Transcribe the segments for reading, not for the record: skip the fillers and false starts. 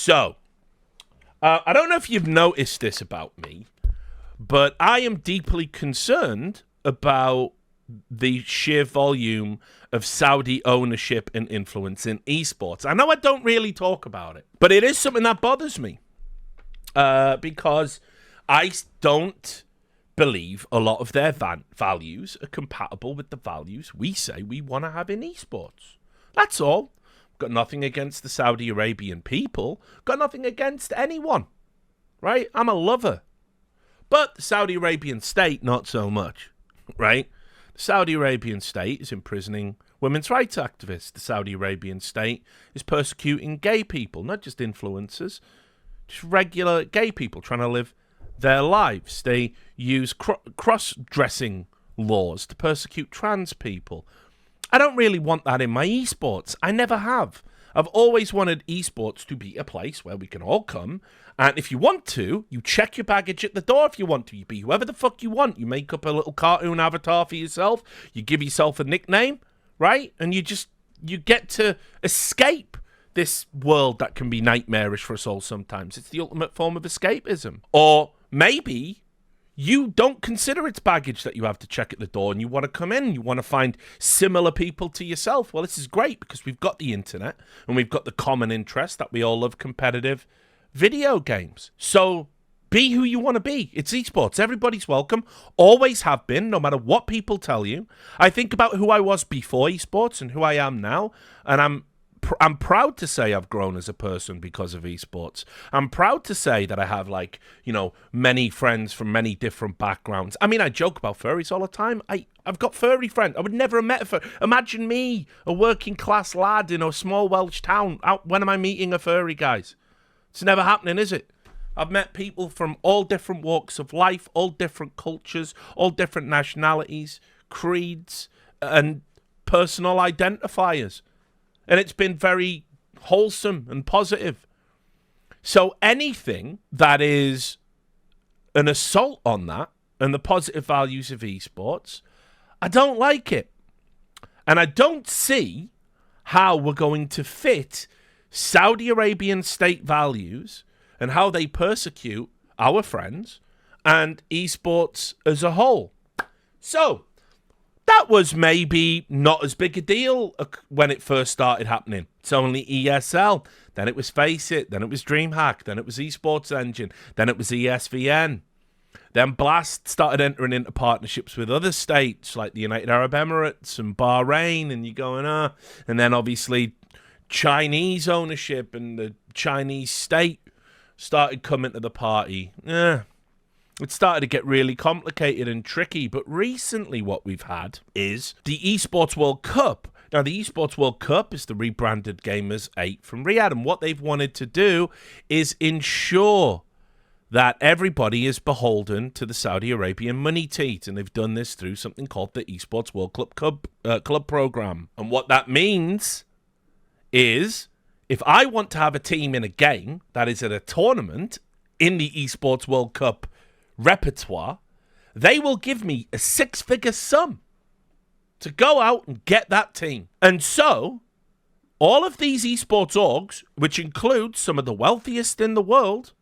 So, I don't know if you've noticed this about me, but I am deeply concerned about the sheer volume of Saudi ownership and influence in esports. I know I don't really talk about it, but it is something that bothers me because I don't believe a lot of their values are compatible with the values we say we want to have in esports. That's all. Got nothing against the Saudi Arabian people. Got nothing against anyone. Right? I'm a lover. But the Saudi Arabian state, not so much. Right? The Saudi Arabian state is imprisoning women's rights activists. The Saudi Arabian state is persecuting gay people, not just influencers, just regular gay people trying to live their lives. They use cross-dressing laws to persecute trans people. I don't really want that in my esports. I never have. I've always wanted esports to be a place where we can all come, and if you want to, you check your baggage at the door if you want to. You be whoever the fuck you want. You make up a little cartoon avatar for yourself. You give yourself a nickname, right? And you get to escape this world that can be nightmarish for us all sometimes. It's the ultimate form of escapism. Or maybe you don't consider it's baggage that you have to check at the door and you want to come in, you want to find similar people to yourself. Well, this is great because we've got the internet and we've got the common interest that we all love, competitive video games. So be who you want to be. It's esports. Everybody's welcome. Always have been, no matter what people tell you. I think about who I was before esports and who I am now, and I'm proud to say I've grown as a person because of esports. I'm proud to say that I have, many friends from many different backgrounds. I mean, I joke about furries all the time. I've got furry friends. I would never have met a furry. Imagine me, a working class lad in a small Welsh town. When am I meeting a furry, guys? It's never happening, is it? I've met people from all different walks of life, all different cultures, all different nationalities, creeds, and personal identifiers. And it's been very wholesome and positive. So anything that is an assault on that and the positive values of esports, I don't like it. And I don't see how we're going to fit Saudi Arabian state values and how they persecute our friends and esports as a whole. So that was maybe not as big a deal when it first started happening. It's only ESL, then it was Faceit, then it was DreamHack, then it was Esports Engine, then it was ESVN. Then Blast started entering into partnerships with other states like the United Arab Emirates and Bahrain, and you're going, and then obviously Chinese ownership and the Chinese state started coming to the party. It started to get really complicated and tricky, but recently what we've had is the Esports World Cup. Now, the Esports World Cup is the rebranded Gamers 8 from Riyadh, and what they've wanted to do is ensure that everybody is beholden to the Saudi Arabian money teat, and they've done this through something called the Esports World Club Program. And what that means is if I want to have a team in a game that is at a tournament in the Esports World Cup repertoire, they will give me a six-figure sum to go out and get that team. And so all of these esports orgs, which include some of the wealthiest in the world,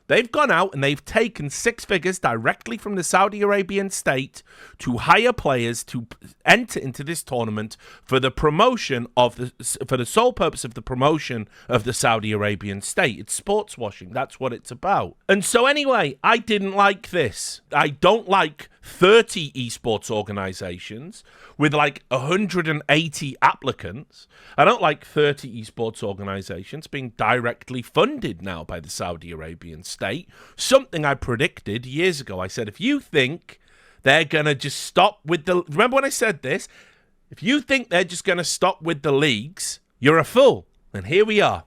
they've gone out and they've taken six figures directly from the Saudi Arabian state to hire players to enter into this tournament for the promotion of for the sole purpose of the promotion of the Saudi Arabian state. It's sports washing. That's what it's about. And so anyway, I didn't like this. I don't like 30 esports organizations with like 180 applicants. I don't like 30 esports organizations being directly funded now by the Saudi Arabian state. Something I predicted years ago. I said, if you think they're going to just stop with the... Remember when I said this? If you think they're just going to stop with the leagues, you're a fool. And here we are.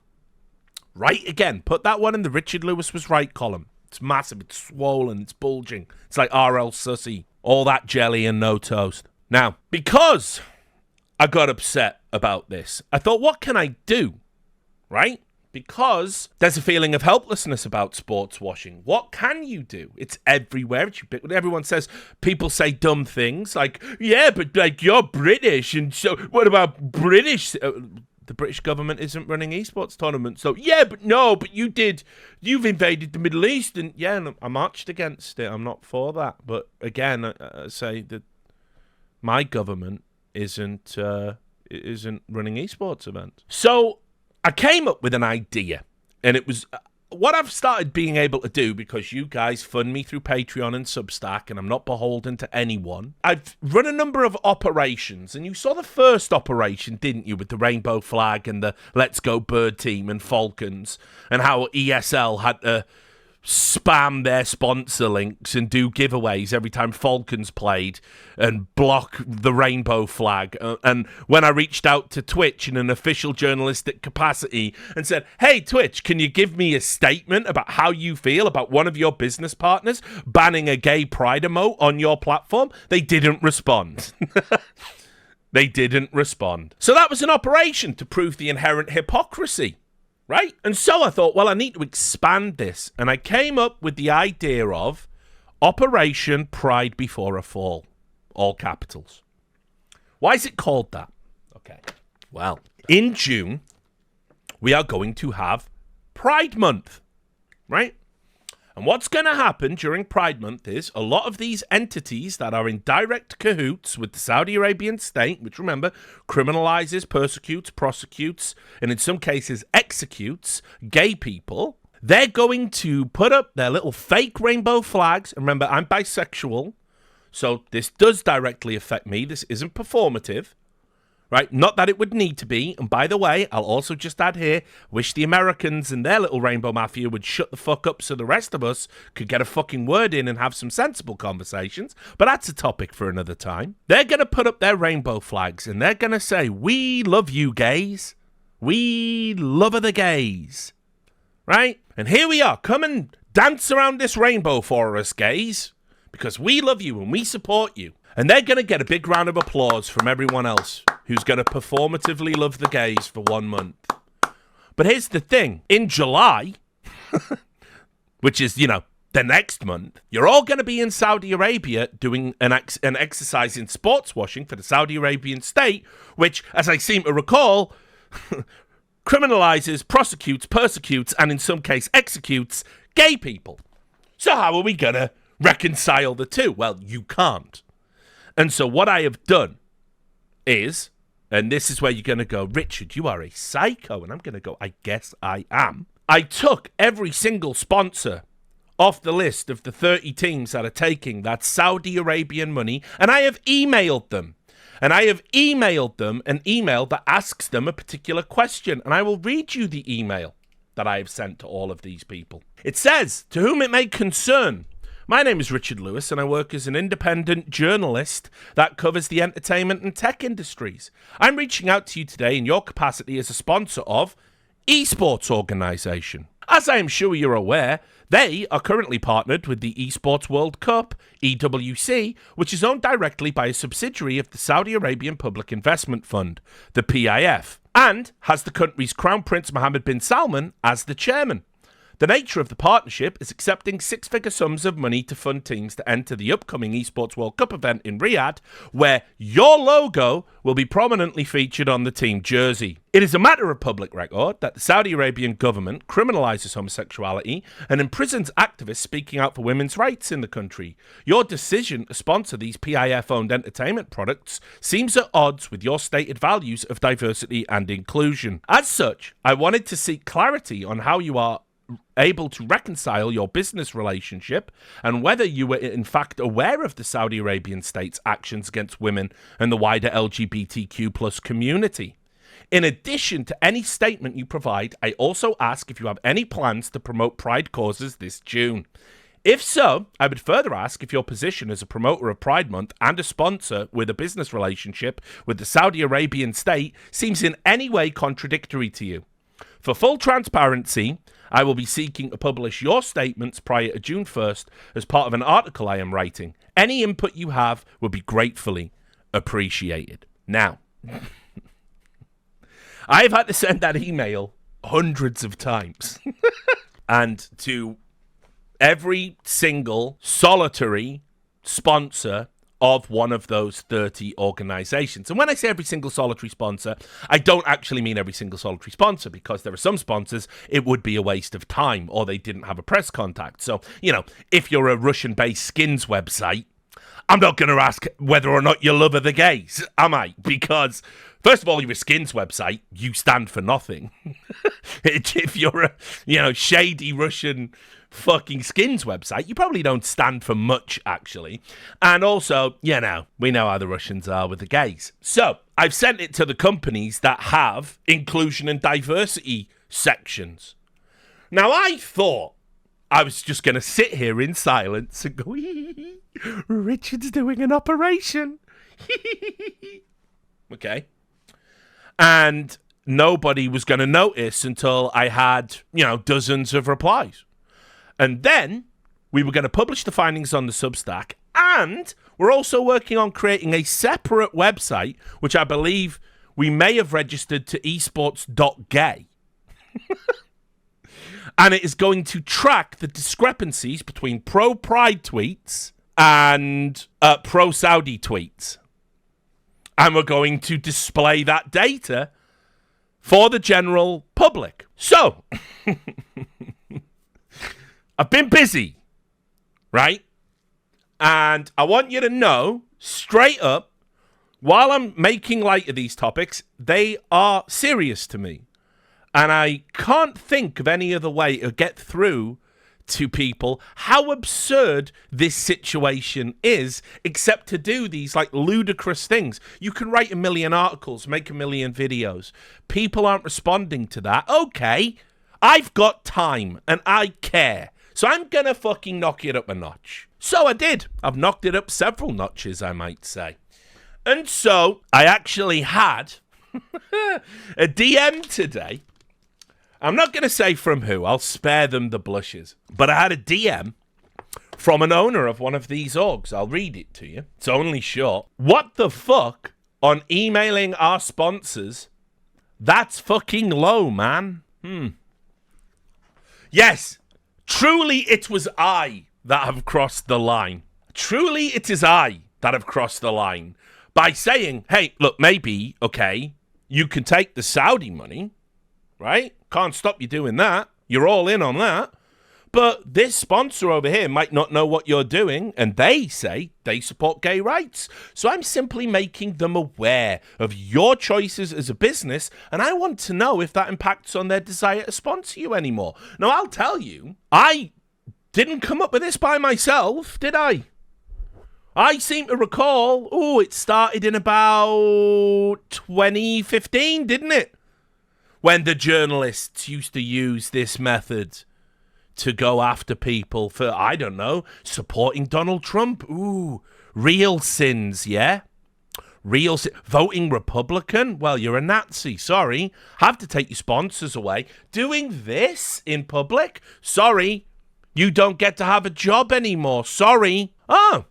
Right again. Put that one in the Richard Lewis was right column. It's massive, it's swollen, it's bulging. It's like R.L. Sussy. All that jelly and no toast. Now, because I got upset about this, I thought, what can I do? Right? Because there's a feeling of helplessness about sports washing. What can you do? It's everywhere. It's ubiquitous. Everyone says, people say dumb things like, yeah, but like you're British, and so what about British? the British government isn't running esports tournaments. So, yeah, but no, but you've invaded the Middle East, and yeah, I marched against it. I'm not for that. But again, I say that my government isn't running esports events. So I came up with an idea, and it was what I've started being able to do, because you guys fund me through Patreon and Substack, and I'm not beholden to anyone. I've run a number of operations, and you saw the first operation, didn't you, with the rainbow flag and the Let's Go Bird team and Falcons, and how ESL had to spam their sponsor links and do giveaways every time Falcons played and block the rainbow flag. And when I reached out to Twitch in an official journalistic capacity and said, hey, Twitch, can you give me a statement about how you feel about one of your business partners banning a gay pride emote on your platform? They didn't respond. They didn't respond. So that was an operation to prove the inherent hypocrisy. Right? And so I thought, well, I need to expand this. And I came up with the idea of Operation Pride Before a Fall. All capitals. Why is it called that? Okay. Well, in June, we are going to have Pride Month. Right? And what's going to happen during Pride Month is a lot of these entities that are in direct cahoots with the Saudi Arabian state, which, remember, criminalizes, persecutes, prosecutes, and in some cases executes gay people, they're going to put up their little fake rainbow flags. And remember, I'm bisexual, so this does directly affect me. This isn't performative. Right? Not that it would need to be. And by the way, I'll also just add here, wish the Americans and their little rainbow mafia would shut the fuck up so the rest of us could get a fucking word in and have some sensible conversations. But that's a topic for another time. They're going to put up their rainbow flags and they're going to say, we love you gays. We love the gays. Right? And here we are. Come and dance around this rainbow for us, gays. Because we love you and we support you. And they're going to get a big round of applause from everyone else who's going to performatively love the gays for 1 month. But here's the thing. In July, which is, the next month, you're all going to be in Saudi Arabia doing an exercise in sports washing for the Saudi Arabian state, which, as I seem to recall, criminalizes, prosecutes, persecutes, and in some case executes gay people. So how are we going to reconcile the two? Well, you can't. And so what I have done is, and this is where you're going to go, Richard, you are a psycho. And I'm going to go, I guess I am. I took every single sponsor off the list of the 30 teams that are taking that Saudi Arabian money, and I have emailed them. And I have emailed them an email that asks them a particular question. And I will read you the email that I have sent to all of these people. It says, to whom it may concern, my name is Richard Lewis, and I work as an independent journalist that covers the entertainment and tech industries. I'm reaching out to you today in your capacity as a sponsor of esports organisation. As I am sure you're aware, they are currently partnered with the Esports World Cup, EWC, which is owned directly by a subsidiary of the Saudi Arabian Public Investment Fund, the PIF, and has the country's Crown Prince Mohammed bin Salman as the chairman. The nature of the partnership is accepting six-figure sums of money to fund teams to enter the upcoming Esports World Cup event in Riyadh, where your logo will be prominently featured on the team jersey. It is a matter of public record that the Saudi Arabian government criminalizes homosexuality and imprisons activists speaking out for women's rights in the country. Your decision to sponsor these PIF-owned entertainment products seems at odds with your stated values of diversity and inclusion. As such, I wanted to seek clarity on how you are able to reconcile your business relationship and whether you were in fact aware of the Saudi Arabian state's actions against women and the wider LGBTQ plus community. In addition to any statement you provide, I also ask if you have any plans to promote Pride causes this June. If so, I would further ask if your position as a promoter of Pride Month and a sponsor with a business relationship with the Saudi Arabian state seems in any way contradictory to you. For full transparency, I will be seeking to publish your statements prior to June 1st as part of an article I am writing. Any input you have would be gratefully appreciated. Now, I've had to send that email hundreds of times. And to every single solitary sponsor of one of those 30 organizations. And when I say every single solitary sponsor, I don't actually mean every single solitary sponsor, because there are some sponsors it would be a waste of time, or they didn't have a press contact. So, if you're a Russian-based skins website, I'm not going to ask whether or not you love the gays, am I? Because, first of all, you're a skins website. You stand for nothing. If you're a, shady Russian fucking skins website, you probably don't stand for much, actually. And also, we know how the Russians are with the gays. So, I've sent it to the companies that have inclusion and diversity sections. Now, I thought I was just going to sit here in silence and go, Richard's doing an operation. Okay. And nobody was going to notice until I had, dozens of replies. And then we were going to publish the findings on the Substack. And we're also working on creating a separate website, which I believe we may have registered to esports.gay. And it is going to track the discrepancies between pro-Pride tweets and pro-Saudi tweets. And we're going to display that data for the general public. So, I've been busy, right? And I want you to know, straight up, while I'm making light of these topics, they are serious to me. And I can't think of any other way to get through to people how absurd this situation is, except to do these ludicrous things. You can write 1 million articles, make 1 million videos. People aren't responding to that. Okay, I've got time and I care. So I'm gonna fucking knock it up a notch. So I did. I've knocked it up several notches, I might say. And so I actually had a DM today. I'm not going to say from who. I'll spare them the blushes. But I had a DM from an owner of one of these orgs. I'll read it to you. It's only short. What the fuck on emailing our sponsors? That's fucking low, man. Yes, truly it was I that have crossed the line. Truly it is I that have crossed the line by saying, hey, look, maybe, okay, you can take the Saudi money, right? Can't stop you doing that. You're all in on that. But this sponsor over here might not know what you're doing, and they say they support gay rights. So I'm simply making them aware of your choices as a business, and I want to know if that impacts on their desire to sponsor you anymore. Now, I'll tell you, I didn't come up with this by myself, did I? I seem to recall, it started in about 2015, didn't it? When the journalists used to use this method to go after people for, I don't know, supporting Donald Trump. Ooh, real sins, yeah? Voting Republican? Well, you're a Nazi, sorry. Have to take your sponsors away. Doing this in public? Sorry. You don't get to have a job anymore. Sorry. Oh.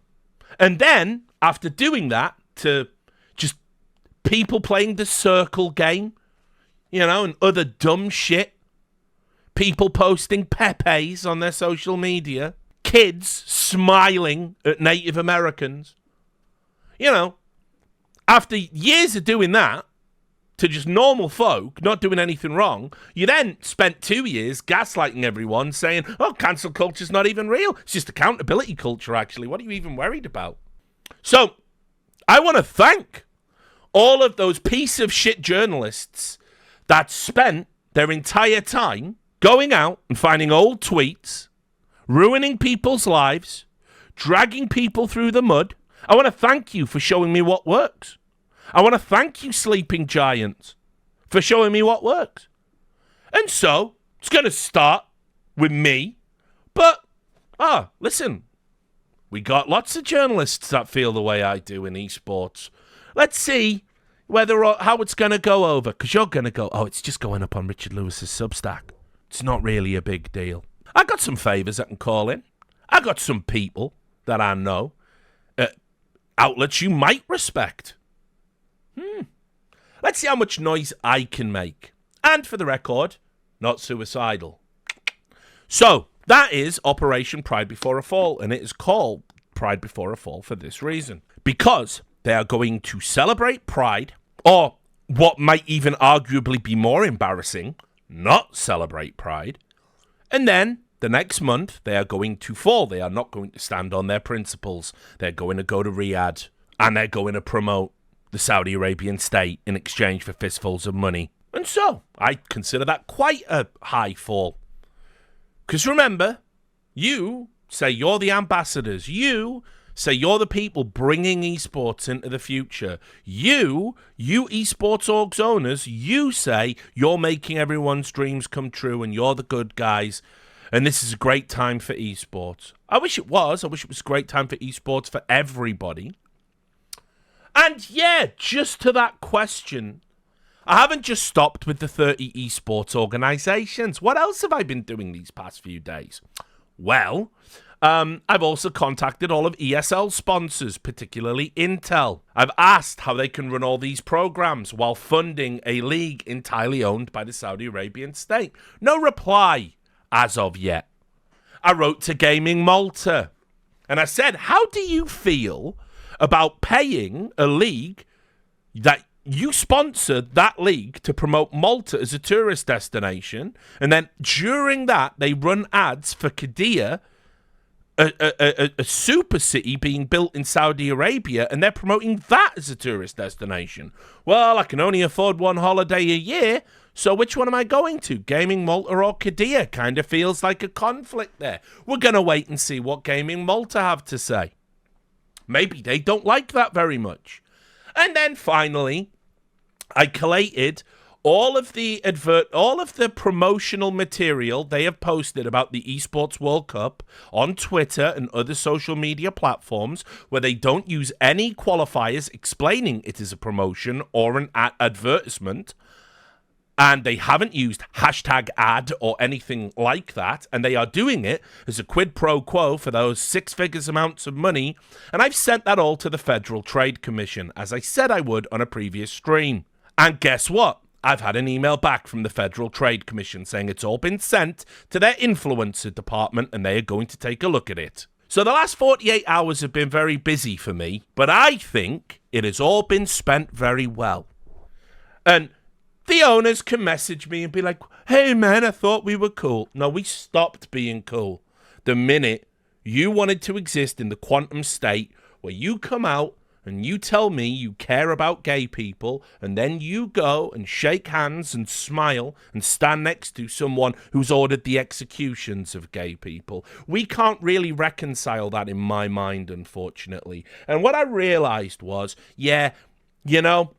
And then, after doing that, to just people playing the circle game, and other dumb shit. People posting Pepes on their social media. Kids smiling at Native Americans. After years of doing that, to just normal folk, not doing anything wrong, you then spent 2 years gaslighting everyone, saying, cancel culture's not even real. It's just accountability culture, actually. What are you even worried about? So, I want to thank all of those piece of shit journalists that spent their entire time going out and finding old tweets, ruining people's lives, dragging people through the mud. I want to thank you for showing me what works. I want to thank you, Sleeping Giants, for showing me what works. And so, it's going to start with me. But, listen, we got lots of journalists that feel the way I do in esports. Let's see how it's going to go over. Because you're going to go, it's just going up on Richard Lewis's Substack. It's not really a big deal. I got some favours I can call in. I got some people that I know. Outlets you might respect. Let's see how much noise I can make. And for the record, not suicidal. So, that is Operation Pride Before a Fall. And it is called Pride Before a Fall for this reason. because they are going to celebrate Pride, or what might even arguably be more embarrassing, not celebrate Pride. And then the next month, they are going to fall. They are not going to stand on their principles. They're going to go to Riyadh, and they're going to promote the Saudi Arabian state in exchange for fistfuls of money. And so, I consider that quite a high fall. Because remember, you say you're the ambassadors. You say you're the people bringing esports into the future. You esports orgs owners, you say you're making everyone's dreams come true and you're the good guys. And this is a great time for esports. I wish it was. I wish it was a great time for esports for everybody. And yeah, just to that question, I haven't just stopped with the 30 esports organizations. What else have I been doing these past few days? Well, I've also contacted all of ESL's sponsors, particularly Intel. I've asked how they can run all these programs while funding a league entirely owned by the Saudi Arabian state. No reply as of yet. I wrote to Gaming Malta and I said, how do you feel about paying a league that you sponsored that league to promote Malta as a tourist destination, and then during that they run ads for Qiddiya, a super city being built in Saudi Arabia, and they're promoting that as a tourist destination? Well, I can only afford one holiday a year, so which one am I going to? Gaming Malta or Qiddiya? Kind of feels like a conflict there. We're going to wait and see what Gaming Malta have to say. Maybe they don't like that very much. And then finally, I collated all of the promotional material they have posted about the Esports World Cup on Twitter and other social media platforms, where they don't use any qualifiers explaining it is a promotion or an advertisement. And they haven't used hashtag ad or anything like that. And they are doing it as a quid pro quo for those six figures amounts of money. And I've sent that all to the Federal Trade Commission, as I said I would on a previous stream. And guess what? I've had an email back from the Federal Trade Commission saying it's all been sent to their influencer department and they are going to take a look at it. So the last 48 hours have been very busy for me, but I think it has all been spent very well. And the owners can message me and be like, hey man, I thought we were cool. No, we stopped being cool the minute you wanted to exist in the quantum state where you come out and you tell me you care about gay people, and then you go and shake hands and smile and stand next to someone who's ordered the executions of gay people. We can't really reconcile that in my mind, unfortunately. And what I realized was, yeah, you know,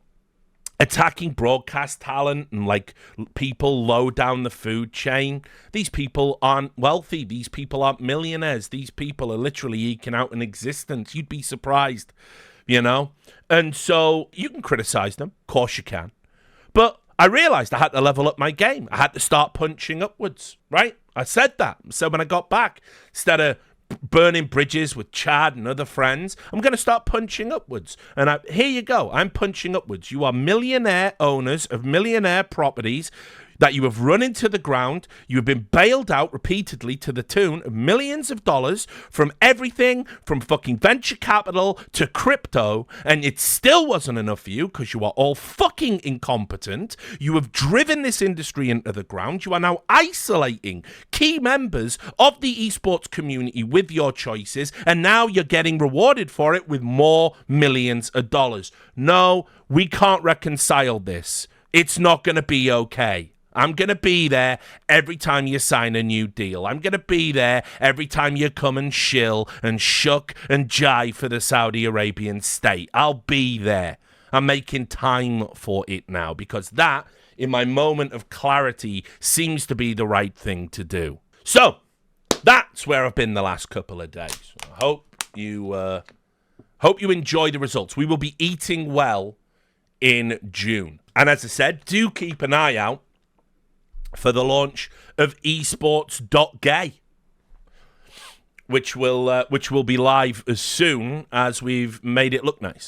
attacking broadcast talent and like people low down the food chain. These people aren't wealthy. These people aren't millionaires. These people are literally eking out an existence. You'd be surprised, you know? And so you can criticize them. Of course you can. But I realized I had to level up my game. I had to start punching upwards, right? I said that. So when I got back, instead of burning bridges with Chad and other friends, I'm going to start punching upwards. And here you go. I'm punching upwards. You are millionaire owners of millionaire properties that you have run into the ground. You have been bailed out repeatedly to the tune of millions of dollars from everything from fucking venture capital to crypto, and it still wasn't enough for you because you are all fucking incompetent. You have driven this industry into the ground. You are now isolating key members of the esports community with your choices, and now you're getting rewarded for it with more millions of dollars. No, we can't reconcile this. It's not going to be okay. I'm going to be there every time you sign a new deal. I'm going to be there every time you come and shill and shuck and jive for the Saudi Arabian state. I'll be there. I'm making time for it now because that, in my moment of clarity, seems to be the right thing to do. So, that's where I've been the last couple of days. I hope you enjoy the results. We will be eating well in June. And as I said, do keep an eye out for the launch of esports.gay, which will be live as soon as we've made it look nice.